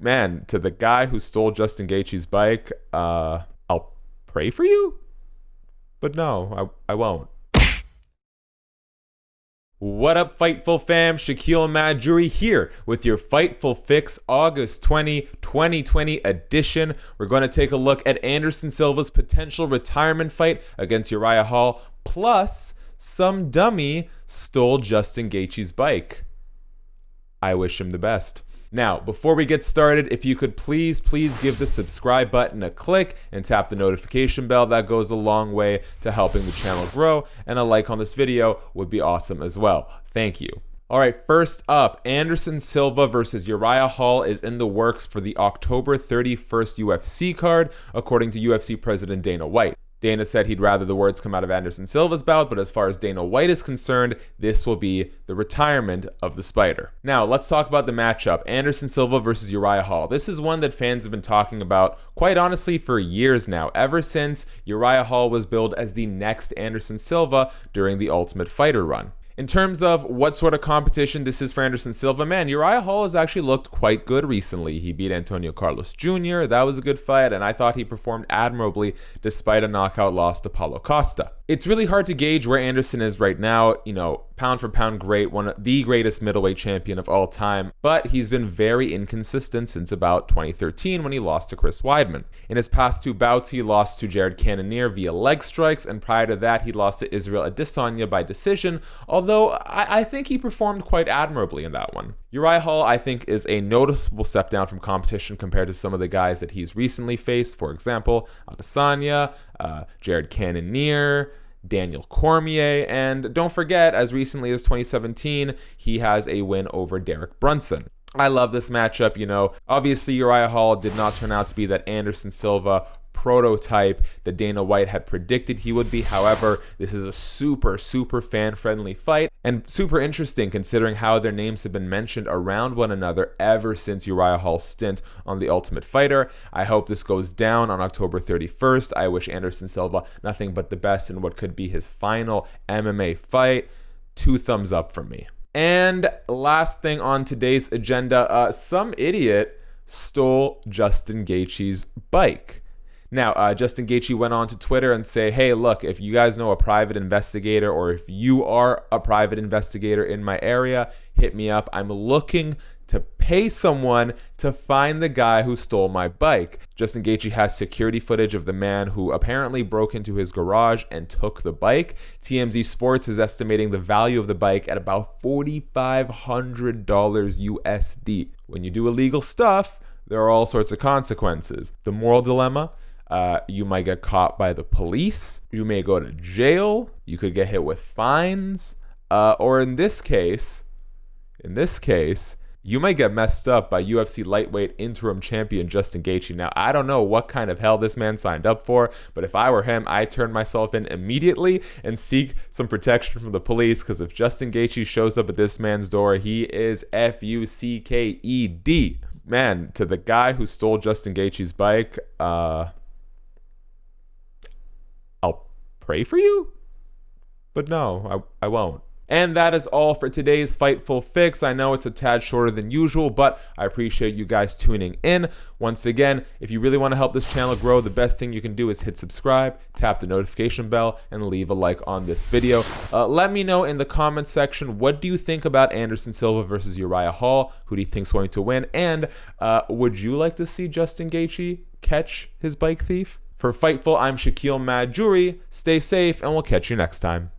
Man, to the guy who stole Justin Gaethje's bike, I'll pray for you? But no, I won't. What up, Fightful fam? Shaquille Madjuri here with your Fightful Fix August 20, 2020 edition. We're going to take a look at Anderson Silva's potential retirement fight against Uriah Hall, plus some dummy stole Justin Gaethje's bike. I wish him the best. Now, before we get started, if you could please give the subscribe button a click and tap the notification bell. That goes a long way to helping the channel grow, and a like on this video would be awesome as well. Thank you. All right, first up, Anderson Silva versus Uriah Hall is in the works for the October 31st UFC card, according to UFC President Dana White. Dana said he'd rather the words come out of Anderson Silva's bout, but as far as Dana White is concerned, this will be the retirement of the Spider. Now, let's talk about the matchup, Anderson Silva versus Uriah Hall. This is one that fans have been talking about, quite honestly, for years now, ever since Uriah Hall was billed as the next Anderson Silva during the Ultimate Fighter run. In terms of what sort of competition this is for Anderson Silva, man, Uriah Hall has actually looked quite good recently. He beat Antonio Carlos Jr., that was a good fight, and I thought he performed admirably despite a knockout loss to Paulo Costa. It's really hard to gauge where Anderson is right now, pound for pound great, one of the greatest middleweight champion of all time, but he's been very inconsistent since about 2013 when he lost to Chris Weidman. In his past two bouts, he lost to Jared Cannonier via leg strikes, and prior to that, he lost to Israel Adesanya by decision, although I think he performed quite admirably in that one. Uriah Hall, I think, is a noticeable step down from competition compared to some of the guys that he's recently faced. For example, Adesanya, Jared Cannonier, Daniel Cormier, and don't forget, as recently as 2017, he has a win over Derek Brunson. I love this matchup, Obviously, Uriah Hall did not turn out to be that Anderson Silva prototype that Dana White had predicted he would be. However, this is a super fan-friendly fight and super interesting considering how their names have been mentioned around one another ever since Uriah Hall's stint on The Ultimate Fighter. I hope this goes down on October 31st. I wish Anderson Silva nothing but the best in what could be his final MMA fight. 2 thumbs up from me. And last thing on today's agenda, some idiot stole Justin Gaethje's bike. Now, Justin Gaethje went on to Twitter and say, hey, look, if you guys know a private investigator or if you are a private investigator in my area, hit me up. I'm looking to pay someone to find the guy who stole my bike. Justin Gaethje has security footage of the man who apparently broke into his garage and took the bike. TMZ Sports is estimating the value of the bike at about $4,500 USD. When you do illegal stuff, there are all sorts of consequences. The moral dilemma, you might get caught by the police, you may go to jail, you could get hit with fines, or in this case, you might get messed up by UFC lightweight interim champion Justin Gaethje. Now, I don't know what kind of hell this man signed up for, but if I were him, I'd turn myself in immediately and seek some protection from the police, because if Justin Gaethje shows up at this man's door, he is F-U-C-K-E-D. Man, to the guy who stole Justin Gaethje's bike, I'll pray for you? But no, I won't. And that is all for today's Fightful Fix. I know it's a tad shorter than usual, but I appreciate you guys tuning in. Once again, if you really want to help this channel grow, the best thing you can do is hit subscribe, tap the notification bell, and leave a like on this video. Let me know in the comments section, what do you think about Anderson Silva versus Uriah Hall? Who do you think is going to win? And would you like to see Justin Gaethje catch his bike thief? For Fightful, I'm Shaquille Madjuri. Stay safe, and we'll catch you next time.